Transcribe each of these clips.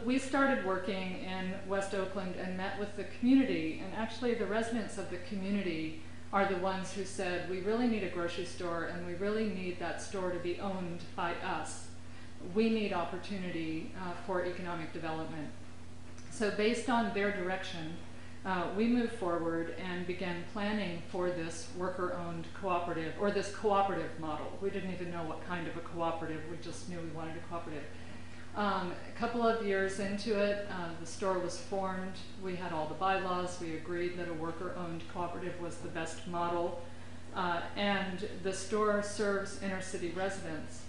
we started working in West Oakland and met with the community, and actually the residents of the community are the ones who said, we really need a grocery store and we really need that store to be owned by us. We need opportunity for economic development. So based on their direction, we moved forward and began planning for this worker-owned cooperative, or this cooperative model. We didn't even know what kind of a cooperative, we just knew we wanted a cooperative. A couple of years into it, the store was formed. We had all the bylaws. We agreed that a worker-owned cooperative was the best model. And the store serves inner-city residents.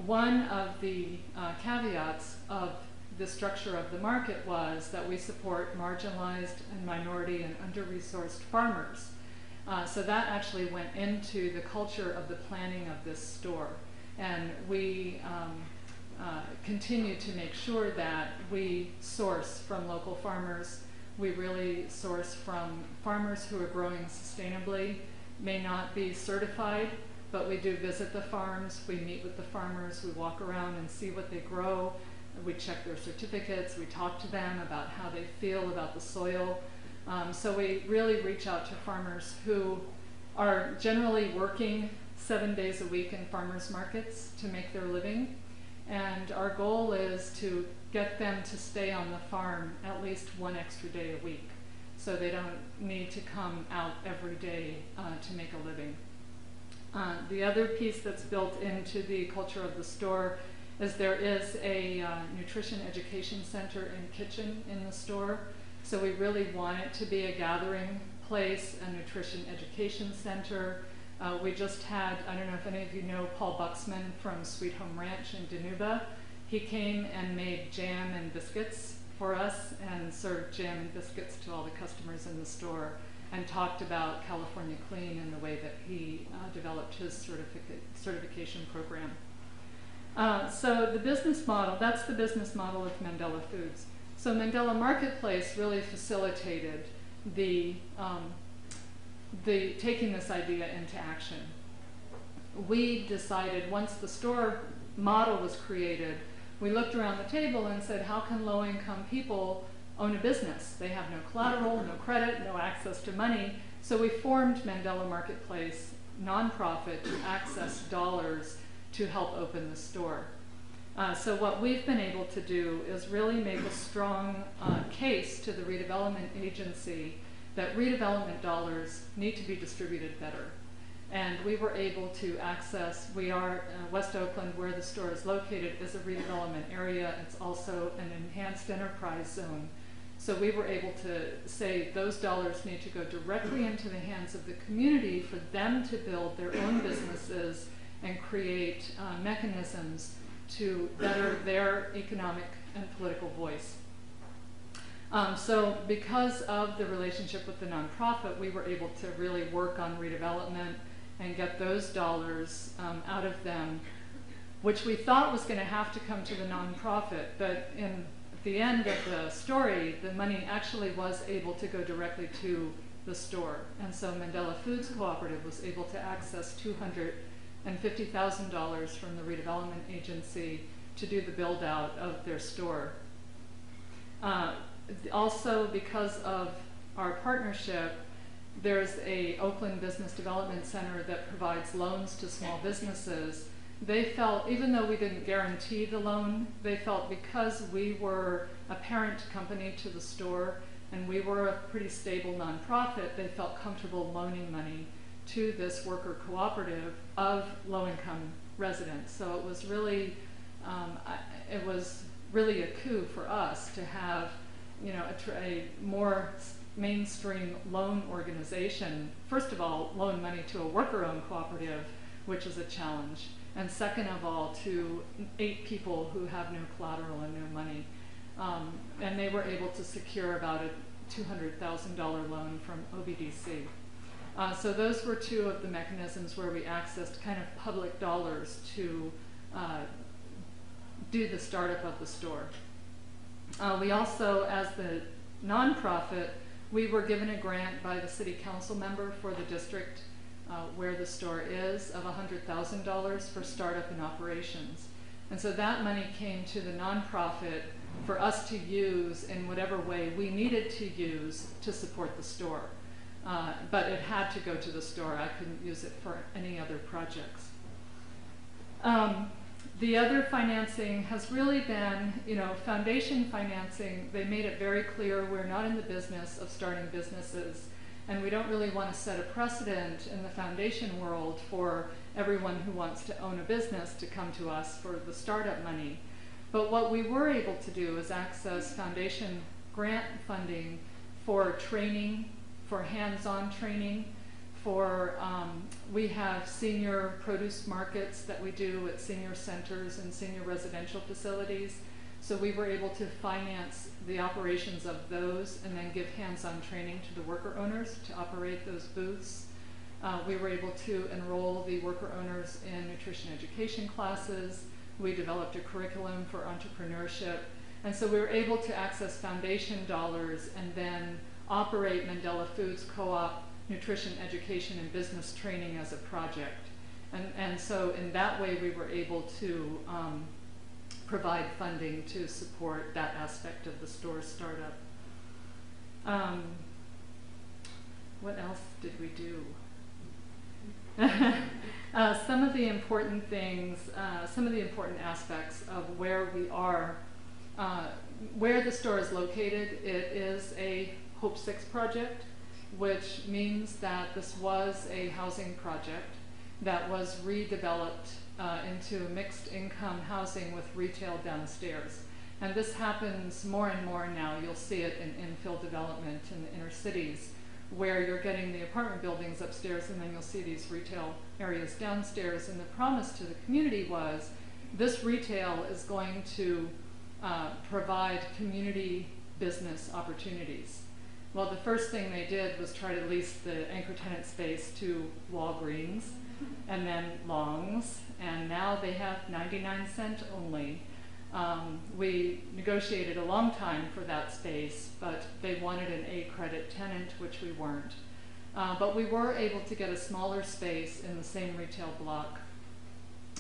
One of the caveats of the structure of the market was that we support marginalized and minority and under-resourced farmers. So that actually went into the culture of the planning of this store. And we continue to make sure that we source from local farmers. We really source from farmers who are growing sustainably, may not be certified, but we do visit the farms, we meet with the farmers, we walk around and see what they grow, we check their certificates, we talk to them about how they feel about the soil. So we really reach out to farmers who are generally working 7 days a week in farmers markets to make their living. And our goal is to get them to stay on the farm at least one extra day a week, so they don't need to come out every day to make a living. The other piece that's built into the culture of the store is there is a nutrition education center and kitchen in the store. So we really want it to be a gathering place, a nutrition education center. We just had, I don't know if any of you know Paul Buxman from Sweet Home Ranch in Danuba. He came and made jam and biscuits for us and served jam and biscuits to all the customers in the store and talked about California Clean and the way that he developed his certification program. So the business model, that's the business model of Mandela Foods. So Mandela Marketplace really facilitated the taking this idea into action. We decided once the store model was created, we looked around the table and said, how can low-income people own a business? They have no collateral, no credit, no access to money. So we formed Mandela Marketplace, nonprofit, to access dollars to help open the store. So what we've been able to do is really make a strong case to the redevelopment agency that redevelopment dollars need to be distributed better. And we were able to access, we are, West Oakland, where the store is located, is a redevelopment area. It's also an enhanced enterprise zone. So we were able to say those dollars need to go directly into the hands of the community for them to build their own businesses and create mechanisms to better their economic and political voice. So because of the relationship with the nonprofit, we were able to really work on redevelopment and get those dollars out of them, which we thought was going to have to come to the nonprofit. But at the end of the story, the money actually was able to go directly to the store. And so Mandela Foods Cooperative was able to access $250,000 from the redevelopment agency to do the build out of their store. Also, because of our partnership, there's a Oakland Business Development Center that provides loans to small businesses. They felt, even though we didn't guarantee the loan, they felt because we were a parent company to the store and we were a pretty stable nonprofit, they felt comfortable loaning money to this worker cooperative of low-income residents. So it was really a coup for us to have, you know, a more mainstream loan organization. First of all, loan money to a worker-owned cooperative, which is a challenge, and second of all, to 8 people who have no collateral and no money. And they were able to secure about a $200,000 loan from OBDC. So those were 2 of the mechanisms where we accessed kind of public dollars to do the startup of the store. We also, as the nonprofit, we were given a grant by the city council member for the district where the store is of $100,000 for startup and operations. And so that money came to the nonprofit for us to use in whatever way we needed to use to support the store. But it had to go to the store. I couldn't use it for any other projects. The other financing has really been, foundation financing. They made it very clear we're not in the business of starting businesses, and we don't really want to set a precedent in the foundation world for everyone who wants to own a business to come to us for the startup money. But what we were able to do is access foundation grant funding for training, for hands-on training, we have senior produce markets that we do at senior centers and senior residential facilities. So we were able to finance the operations of those and then give hands-on training to the worker owners to operate those booths. We were able to enroll the worker owners in nutrition education classes. We developed a curriculum for entrepreneurship. And so we were able to access foundation dollars and then operate Mandela Foods Co-op nutrition education and business training as a project. And so in that way we were able to provide funding to support that aspect of the store startup. What else did we do? Some of the important things, some of the important aspects of where we are, where the store is located. It is a Hope 6 project, which means that this was a housing project that was redeveloped into mixed income housing with retail downstairs. And this happens more and more now. You'll see it in infill development in the inner cities, where you're getting the apartment buildings upstairs and then you'll see these retail areas downstairs. And the promise to the community was this retail is going to provide community business opportunities. Well, the first thing they did was try to lease the anchor tenant space to Walgreens and then Long's, and now they have 99-cent only. We negotiated a long time for that space, but they wanted an A credit tenant, which we weren't. But we were able to get a smaller space in the same retail block.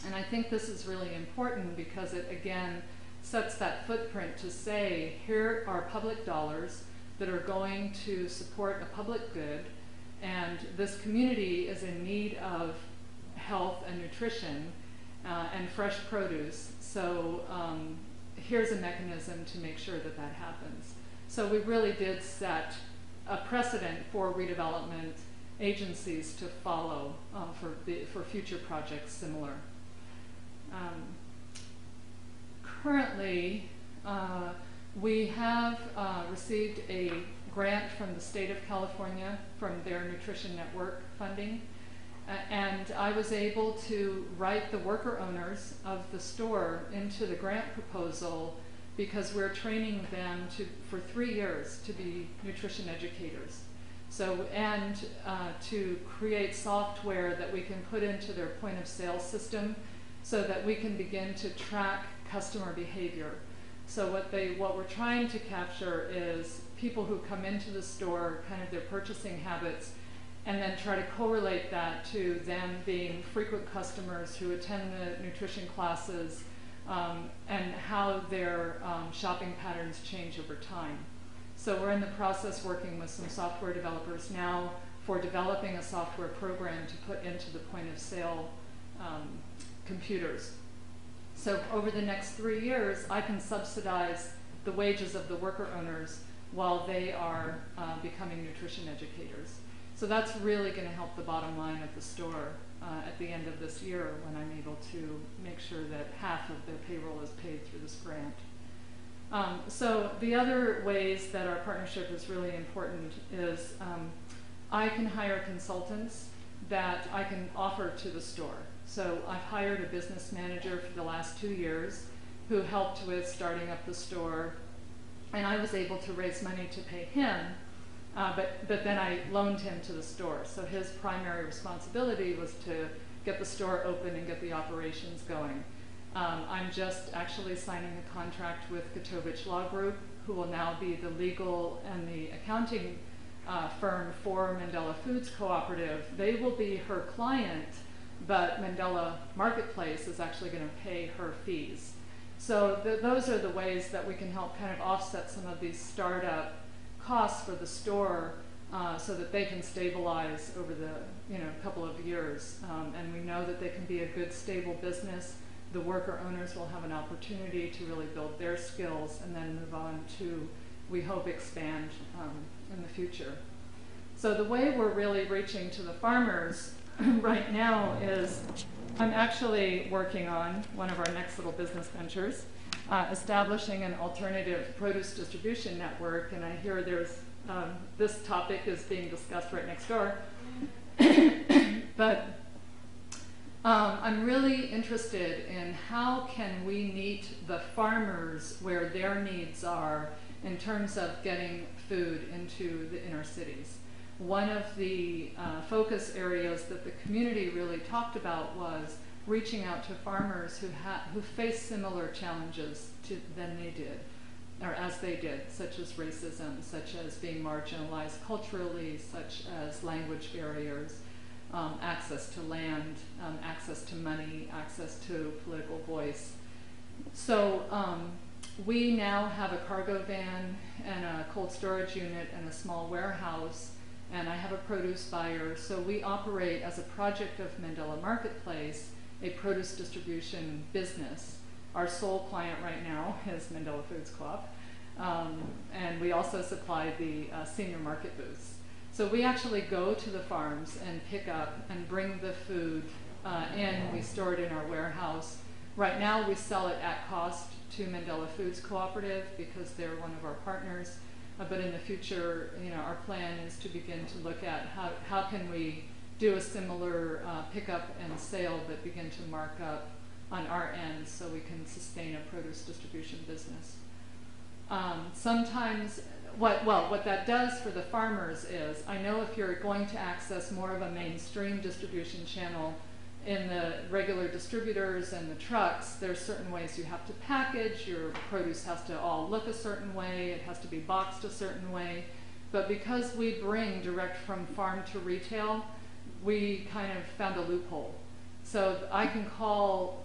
And I think this is really important because it, again, sets that footprint to say, here are public dollars that are going to support a public good, and this community is in need of health and nutrition and fresh produce. So here's a mechanism to make sure that that happens. So we really did set a precedent for redevelopment agencies to follow for future projects similar. Currently, we have received a grant from the state of California from their Nutrition Network funding. And I was able to write the worker owners of the store into the grant proposal because we're training them for 3 years to be nutrition educators. So, and to create software that we can put into their point of sale system so that we can begin to track customer behavior. So what we're trying to capture is people who come into the store, kind of their purchasing habits, and then try to correlate that to them being frequent customers who attend the nutrition classes, and how their shopping patterns change over time. So we're in the process working with some software developers now for developing a software program to put into the point of sale computers. So over the next 3 years, I can subsidize the wages of the worker owners while they are becoming nutrition educators. So that's really going to help the bottom line of the store at the end of this year when I'm able to make sure that half of their payroll is paid through this grant. So the other ways that our partnership is really important is I can hire consultants that I can offer to the store. So I've hired a business manager for the last 2 years who helped with starting up the store, and I was able to raise money to pay him, but then I loaned him to the store. So his primary responsibility was to get the store open and get the operations going. I'm just actually signing a contract with Katovich Law Group, who will now be the legal and the accounting firm for Mandela Foods Cooperative. They will be her client, but Mandela Marketplace is actually going to pay her fees. So those are the ways that we can help kind of offset some of these startup costs for the store, so that they can stabilize over the couple of years. And we know that they can be a good, stable business. The worker owners will have an opportunity to really build their skills and then move on to, we hope, expand in the future. So the way we're really reaching to the farmers right now is, I'm actually working on one of our next little business ventures, establishing an alternative produce distribution network, and I hear there's this topic is being discussed right next door. But I'm really interested in how can we meet the farmers where their needs are in terms of getting food into the inner cities. One of the focus areas that the community really talked about was reaching out to farmers who face similar challenges than they did, or as they did, such as racism, such as being marginalized culturally, such as language barriers, access to land, access to money, access to political voice. So we now have a cargo van and a cold storage unit and a small warehouse, and I have a produce buyer. So we operate as a project of Mandela Marketplace, a produce distribution business. Our sole client right now is Mandela Foods Co-op, and we also supply the senior market booths. So we actually go to the farms and pick up and bring the food in. We store it in our warehouse. Right now we sell it at cost to Mandela Foods Cooperative because they're one of our partners. But in the future, our plan is to begin to look at how can we do a similar pickup and sale, but begin to mark up on our end so we can sustain a produce distribution business. Sometimes, what that does for the farmers is, I know if you're going to access more of a mainstream distribution channel in the regular distributors and the trucks, there's certain ways you have to package. Your produce has to all look a certain way. It has to be boxed a certain way. But because we bring direct from farm to retail, we kind of found a loophole. So I can call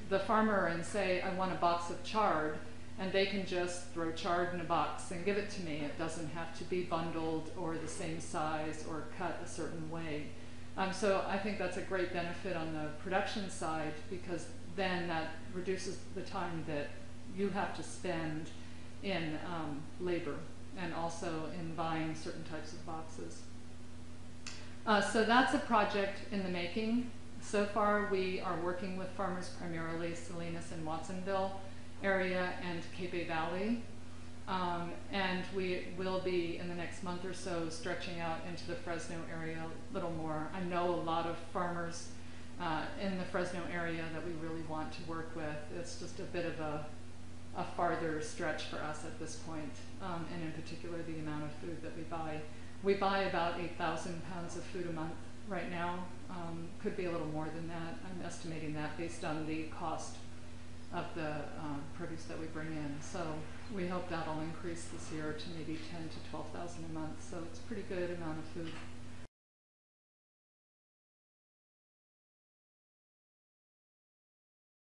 the farmer and say, I want a box of chard, and they can just throw chard in a box and give it to me. It doesn't have to be bundled or the same size or cut a certain way. So I think that's a great benefit on the production side, because then that reduces the time that you have to spend in labor and also in buying certain types of boxes. So that's a project in the making. So far we are working with farmers primarily Salinas and Watsonville area and Cape Valley. And we will be, in the next month or so, stretching out into the Fresno area a little more. I know a lot of farmers in the Fresno area that we really want to work with. It's just a bit of a farther stretch for us at this point, and in particular the amount of food that we buy. We buy about 8,000 pounds of food a month right now. Could be a little more than that. I'm estimating that based on the cost of the produce that we bring in. So we hope that'll increase this year to maybe 10 to 12,000 a month. So it's a pretty good amount of food.